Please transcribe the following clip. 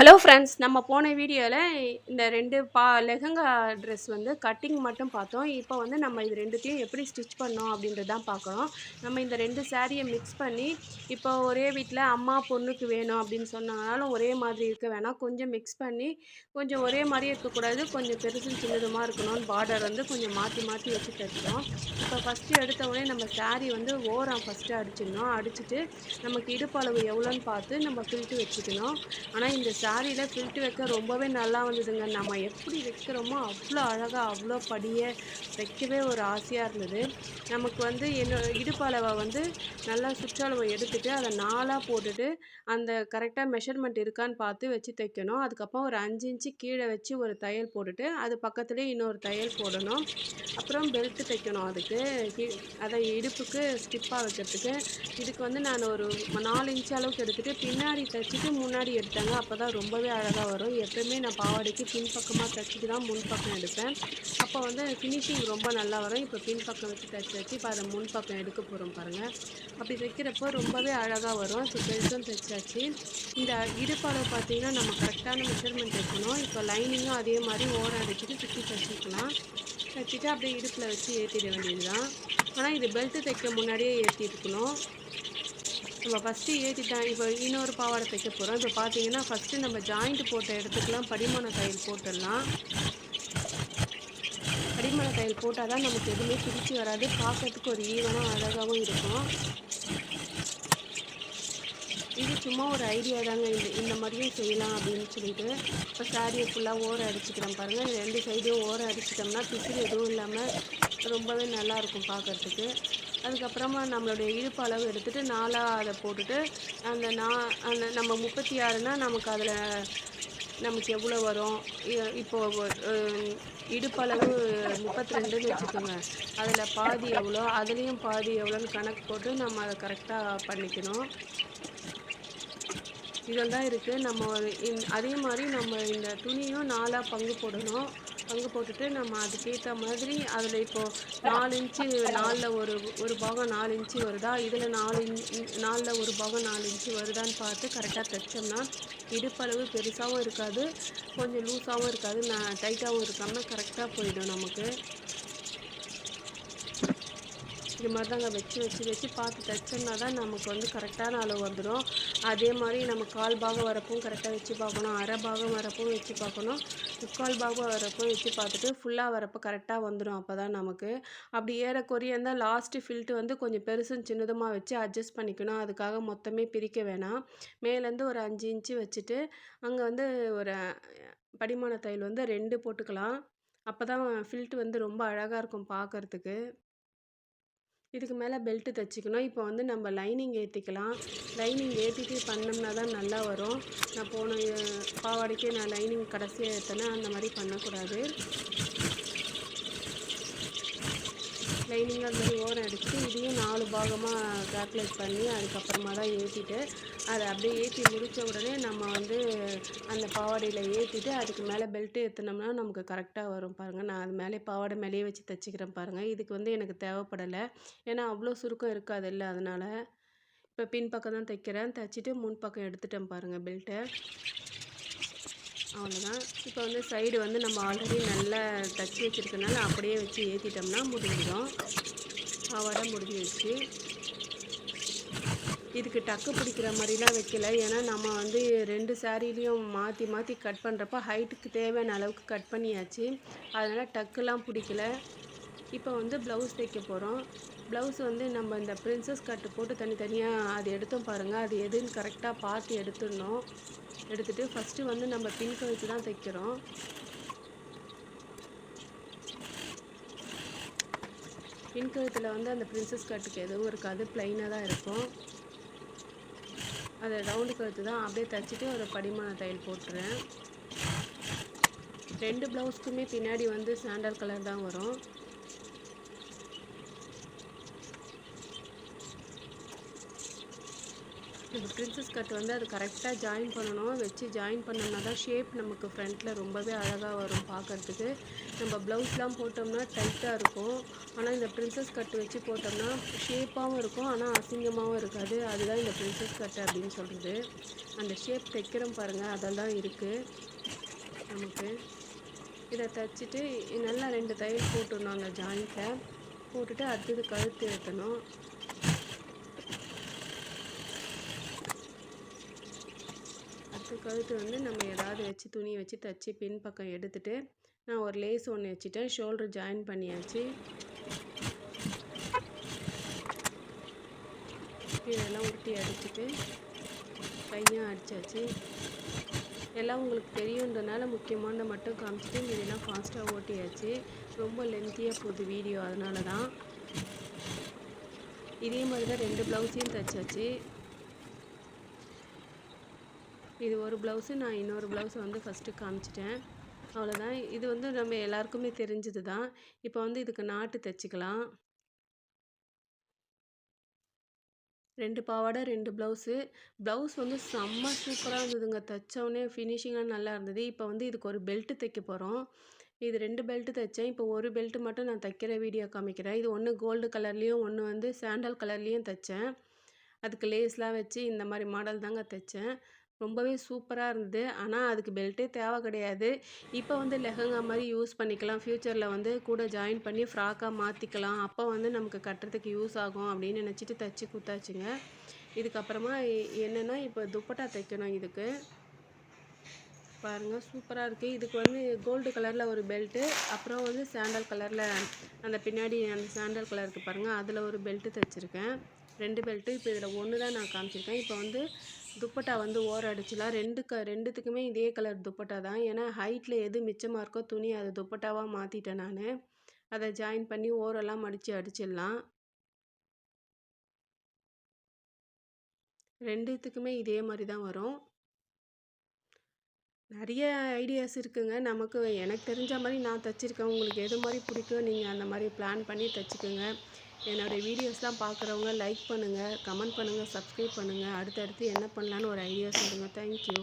Hello friends, நம்ம போன வீடியோல இந்த 2 லெஹெங்கா ட்ரெஸ் வந்து கட்டிங் மட்டும் பார்த்தோம். இப்போ வந்து நம்ம இது 2த்தையும் எப்படி ஸ்டிச் பண்ணோம் அப்படின்றது தான் பார்க்குறோம். நம்ம இந்த 2 சாரிய மிக்ஸ் பண்ணி, இப்போ ஒரே வீட்ல அம்மா, பொண்ணுக்கு வேணும் அப்படின்னு சொன்னாலும் ஒரே மாதிரி இருக்க வேணாம். கொஞ்சம் மிக்ஸ் பண்ணி, கொஞ்சம் ஒரே மாரியே இருக்கக்கூடாது. கொஞ்சம் பெருசும் சின்னதுமா இருக்கணும்னு பார்டர் வந்து கொஞ்சம் மாத்தி மாத்தி வச்சு தைச்சோம். இப்போ ஃபர்ஸ்ட்டு எடுத்த உடனே நம்ம சாரி வந்து ஓரம் ஃபர்ஸ்ட்டு அடிச்சிடணும். அடிச்சுட்டு நமக்கு இடுப்பு அளவு எவ்வளோன்னு பார்த்து நம்ம ஃபில்ட்டு வச்சுக்கணும். ஆனா, இந்த சாரீல ஃபில்ட் வைக்க ரொம்பவே நல்லா வந்ததுங்க. நம்ம எப்படி வைக்கிறோமோ, அவ்ளோ அழகா, அவ்ளோ படிய வைக்கவே ஒரு ஆசையா இருந்தது. நமக்கு வந்து இடுப்பு அளவ வந்து நல்லா சுற்றளவு எடுத்துட்டு, அத 4ஆ போட்டுட்டு, அந்த கரெக்ட்டா மெஷர்மென்ட் இருக்கான்னு பார்த்து வச்சு தைக்கணும். அதுக்கப்புறம் ஒரு 5 இன்ச்சு கீழ வச்சு ஒரு தையல் போட்டுட்டு, அது பக்கத்திலேயே இன்னொரு தையல் போடணும். அப்புறம் பெல்ட் தைக்கணும் அதுக்கு. கி அதான் இடுப்புக்கு ஸ்டிப்பா வைக்கிறதுக்கு. இதுக்கு வந்து நான் ஒரு 4 இன்ச் அளவுக்கு எடுத்துட்டு, பின்னாடி தச்சுட்டு முன்னாடி எடுத்தேங்க. அப்பதான் ரொம்பவே அழகா வரும். எப்பயுமே நான் பாவாடைக்கு பின்பக்கமா தச்சுட்டு தான் முன்பக்கம் எடுப்பேன். அப்போ வந்து ஃபினிஷிங் ரொம்ப நல்லா வரும். இப்போ பின்பக்கம் வச்சு தச்சாச்சு. இப்போ அத முன்பக்கம் எடுக்க போறோம் பாருங்க. அப்படி தைக்கிறப்போ ரொம்பவே அழகா வரும். இப்போ பெல்ட்டும் தைச்சாச்சு. இந்த இடுப்பு அளவு பார்த்தீங்கன்னா, நம்ம கரெக்டான மெஷர்மென்ட் வைக்கணும். இப்போ லைனிங்கும் அதே மாரி ஓரம் அடிச்சுட்டு சுத்தி தச்சுக்கலாம். தச்சுட்டு அப்படியே இடுப்புல வச்சு ஏத்திட வேண்டியது தான். ஆனா இது பெல்ட் தைக்க முன்னாடியே ஏத்தியிருக்கணும். நம்ம ஃபர்ஸ்ட்டு ஏத்திட்டேன். இப்போ இன்னொரு பாவாடை தைக்க போறோம். இப்போ பார்த்தீங்கன்னா, ஃபர்ஸ்ட்டு நம்ம ஜாயிண்ட் போட்ட இடத்துக்குலாம் படிமான தையல் போட்டுடலாம். படிமான தையல் போட்டா தான் நமக்கு எதுவுமே பிரிச்சு வராது. பார்க்கறதுக்கு ஒரு ஈவனா அழகாவும் இருக்கும். இது சும்மா ஒரு ஐடியா தாங்க. இந்த மாரியும் செய்யலாம் அப்படின்னு சொல்லிட்டு. இப்போ சாரிய ஃபுல்லா ஓரம் அடிச்சுக்கிறேன் பாருங்க. 2 சைடும் ஓரம் அடிச்சுட்டோம்னா, பிசுறு எதுவும் இல்லாம ரொம்பவே நல்லாயிருக்கும் பார்க்கறதுக்கு. அதுக்கப்புறமா நம்மளுடைய இடுப்பு அளவு எடுத்துட்டு 4ஆ அத போட்டுட்டு, அந்த நம்ம 36னா நமக்கு அதில நமக்கு எவ்வளோ வரும்? இப்போ அ இடுப்பளவு 32ன்னு வச்சுக்கோங்க. அதில பாதி எவ்வளோ? அதுலயும் பாதி எவ்வளோன்னு கணக்கு போட்டு நம்ம அத கரெக்ட்டா பண்ணிக்கணும். இதில தான் இருக்கு. நம்ம அதே மாரி நம்ம இந்த துணியும் 4ஆ பங்கு போடணும். பங்கு போட்டுட்டு நம்ம அதுக்கேத்த மாதிரி அதில இப்போ 4 இன்ச்சு 4ல ஒரு பாகம் 4 இன்ச்சு வருதா? இதில 4ல ஒரு பாகம் 4 இன்ச்சு வருதான்னு பார்த்து கரெக்ட்டா தைச்சோம்னா, இடுப்பளவு பெருசாவும் இருக்காது, கொஞ்சம் லூஸாவும் இருக்காது, டைட்டாவும் இருக்காம கரெக்ட்டா போயிடும் நமக்கு. இது மாரி தாங்க வச்சு பார்த்து தைச்சோம்னா தான் நமக்கு வந்து கரெக்டான அளவு வந்துடும். அதே மாரி நம்ம 1/4 பாகம் வரப்பும் கரெக்ட்டா வச்சு பார்க்கணும். 1/2 பாகம் வரப்பும் வச்சு பார்க்கணும். 3/4 பாகம் வரப்பும் வச்சு பார்த்துட்டு, ஃபுல்லா வரப்பு கரெக்ட்டா வந்துடும் அப்பதான் நமக்கு. அப்படி ஏறக்குறைய இருந்தா லாஸ்ட்டு ஃபில்ட்டு வந்து கொஞ்சம் பெருசும் சின்னதுமா வச்சு அட்ஜஸ்ட் பண்ணிக்கணும். அதுக்காக மொத்தமே பிரிக்க வேணாம். மேலேருந்து ஒரு 5 இன்ச்சு வச்சுட்டு, அங்க வந்து ஒரு படிமான தையல் வந்து 2 போட்டுக்கலாம். அப்பதான் ஃபில்ட் வந்து ரொம்ப அழகா இருக்கும் பார்க்கறதுக்கு. இதுக்கு மேல பெல்ட் தச்சுக்கணும். இப்போ வந்து நம்ம லைனிங் ஏத்திக்கலாம். லைனிங் ஏத்திட்டு பண்ணோம்னா தான் நல்லா வரும். நான் போன பாவாடைக்கு நான் லைனிங் கடைசியா ஏத்துனேன். அந்த மாரி பண்ணக்கூடாது. லைனிங்கா அது மாரி ஓரம் அடிச்சுட்டு, இதையும் 4 பாகமா கால்குலேட் பண்ணி, அதுக்கப்புறமா தான் ஏத்திட்டு, அத அப்படியே ஏத்தி முடிச்ச உடனே நம்ம வந்து அந்த பாவாடையில ஏத்திட்டு, அதுக்கு மேல பெல்ட் ஏத்துனோம்னா நமக்கு கரெக்ட்டா வரும் பாருங்க. நான் அது மேலே பாவாடை மேலேயே வச்சு தச்சுக்கிறேன் பாருங்க. இதுக்கு வந்து எனக்கு தேவைப்படல. ஏன்னா அவ்வளோ சுருக்கம் இருக்காதுல்ல அதனால. இப்ப பின்பக்கம் தான் தைக்கிறேன். தச்சுட்டு முன்பக்கம் எடுத்துட்டேன் பாருங்க பெல்ட்ட. அவ்வளோதான். இப்போ வந்து சைடு வந்து நம்ம ஆல்ரெடி நல்லா தச்சு வச்சிருக்கனால அப்படியே வச்சு ஏத்திட்டோம்னா முடிஞ்சிடும். பாவாடை முடிஞ்சிருச்சு. இதுக்கு டக்கு பிடிக்கிற மாரிலாம் வைக்கல. ஏன்னா நம்ம வந்து 2 சாரீலயும் மாத்தி மாத்தி கட் பண்றப்ப ஹைட்டுக்கு தேவையான அளவுக்கு கட் பண்ணியாச்சு. அதனால டக்குலாம் பிடிக்கல. இப்போ வந்து ப்ளவுஸ் தைக்க போறோம். ப்ளவுஸ் வந்து நம்ம இந்த பிரின்சஸ் கட்டு போட்டு தனித்தனியா அது எடுத்தோம் பாருங்க. அது எதுன்னு கரெக்ட்டா பார்த்து எடுத்துடணும். எடுத்துட்டு ஃபர்ஸ்ட்டு வந்து நம்ம பின் கழுத்து தான் தைக்கிறோம். பின் கழுத்துல வந்து அந்த பிரின்சஸ் கட்டுக்கு எதுவும் இருக்காது. பிளைனா தான் இருக்கும். அது ரவுண்டு கழுத்து தான். அப்படியே தச்சுட்டு ஒரு படிமான தையல் போட்டுறேன். 2 ப்ளவுஸ்க்குமே பின்னாடி வந்து சாண்டல் கலர் தான் வரும். இந்த பிரின்சஸ் கட் வந்து அது கரெக்டாக ஜாயின் பண்ணணும். வச்சு ஜாயின் பண்ணோம்னா தான் ஷேப் நமக்கு ஃப்ரண்ட்டில் ரொம்பவே அழகாக வரும் பார்க்குறதுக்கு. நம்ம ப்ளவுஸ்லாம் போட்டோம்னா டைட்டாக இருக்கும். ஆனால் இந்த பிரின்சஸ் கட் வச்சு போட்டோம்னா ஷேப்பாகவும் இருக்கும், ஆனால் அசிங்கமாகவும் இருக்காது. அதுதான் இந்த பிரின்சஸ் கட் அப்படின்னு சொல்கிறது. அந்த ஷேப் தைக்கிறோம் பாருங்கள், அதெல்லாம் இருக்குது நமக்கு. இதை தைச்சிட்டு நல்லா 2 தையல் போட்டுடணும் அந்த ஜாயிண்ட்டில். போட்டுட்டு அடுத்தது கழுத்து ஏற்றணும். கழுத்து வந்து நம்ம ஏதாவது வச்சு துணி வச்சு தைச்சி பின் பக்கம் எடுத்துட்டு நான் ஒரு லேஸ் ஒன்று வச்சுட்டேன். ஷோல்டர் ஜாயின் பண்ணியாச்சு. இதெல்லாம் உருட்டி அடிச்சுட்டு கையும் அடித்தாச்சு. எல்லாம் உங்களுக்கு தெரியுன்றனால முக்கியமான மட்டும் காமிச்சிட்டு இதெல்லாம் ஃபாஸ்ட்டாக ஓட்டியாச்சு. ரொம்ப லென்த்தியாக போகுது வீடியோ, அதனால தான். இதே மாதிரி தான் 2 ப்ளவுஸையும் தைச்சாச்சு. இது ஒரு ப்ளவுஸு, நான் இன்னொரு ப்ளவுஸை வந்து ஃபஸ்ட்டு காமிச்சிட்டேன். அவ்வளோதான். இது வந்து நம்ம எல்லாருக்குமே தெரிஞ்சது தான். இப்போ வந்து இதுக்கு நாட்டு தைச்சிக்கலாம். 2 பாவாடை 2 ப்ளவுஸு. ப்ளவுஸ் வந்து செம்ம சூப்பராக இருந்ததுங்க. தைச்சோடனே ஃபினிஷிங்காக நல்லா இருந்தது. இப்போ வந்து இதுக்கு ஒரு பெல்ட்டு தைக்க போகிறோம். இது 2 பெல்ட்டு தைச்சேன். இப்போ ஒரு பெல்ட்டு மட்டும் நான் தைக்கிற வீடியோ காமிக்கிறேன். இது ஒன்று கோல்டு கலர்லேயும் ஒன்று வந்து சாண்டல் கலர்லேயும் தைச்சேன். அதுக்கு லேஸ்லாம் வச்சு இந்த மாதிரி மாடல் தாங்க தைச்சேன். ரொம்பவே சூப்பராக இருந்தது. ஆனால் அதுக்கு பெல்ட்டே தேவை கிடையாது. இப்போ வந்து லெஹங்கா மாதிரி யூஸ் பண்ணிக்கலாம். ஃப்யூச்சரில் வந்து கூட ஜாயின் பண்ணி ஃப்ராக்காக மாற்றிக்கலாம். அப்போ வந்து நமக்கு கட்டுறதுக்கு யூஸ் ஆகும் அப்படின்னு நினச்சிட்டு தைச்சி கொடுத்தாச்சுங்க. இதுக்கப்புறமா என்னென்னா இப்போ துப்பட்டா தைக்கணும். இதுக்கு பாருங்கள், சூப்பராக இருக்குது. இதுக்கு வந்து கோல்டு கலரில் ஒரு பெல்ட்டு, அப்புறம் வந்து சாண்டல் கலரில் அந்த பின்னாடி அந்த சாண்டல் கலர் இருக்குது பாருங்கள், அதில் ஒரு பெல்ட்டு தைச்சிருக்கேன். 2 பெல்ட்டு. இப்போ இதில் ஒன்று தான் நான் காமிச்சிருக்கேன். இப்போ வந்து துப்பட்டா வந்து ஓரம் அடிச்சிடலாம். ரெண்டுத்துக்குமே இதே கலர் துப்பட்டா தான். ஏன்னா ஹைட்டில் எது மிச்சமாக இருக்கோ துணி அதை துப்பட்டாவாக மாற்றிட்டேன் நான். அதை ஜாயின் பண்ணி ஓரெல்லாம் மடித்து அடிச்சிடலாம். 2த்துக்குமே இதே மாதிரி தான் வரும். நிறைய ஐடியாஸ் இருக்குங்க. எனக்கு தெரிஞ்ச மாதிரி நான் தைச்சிருக்கேன். உங்களுக்கு எது மாதிரி பிடிக்கும் நீங்கள் அந்த மாதிரி பிளான் பண்ணி தைச்சிக்கோங்க. என்னோடய வீடியோஸ்லாம் பார்க்குறவங்க லைக் பண்ணுங்கள், கமெண்ட் பண்ணுங்கள், சப்ஸ்கிரைப் பண்ணுங்கள். அடுத்தடுத்து என்ன பண்ணலான்னு ஒரு ஐடியா சொல்லுங்கள். தேங்க்யூ.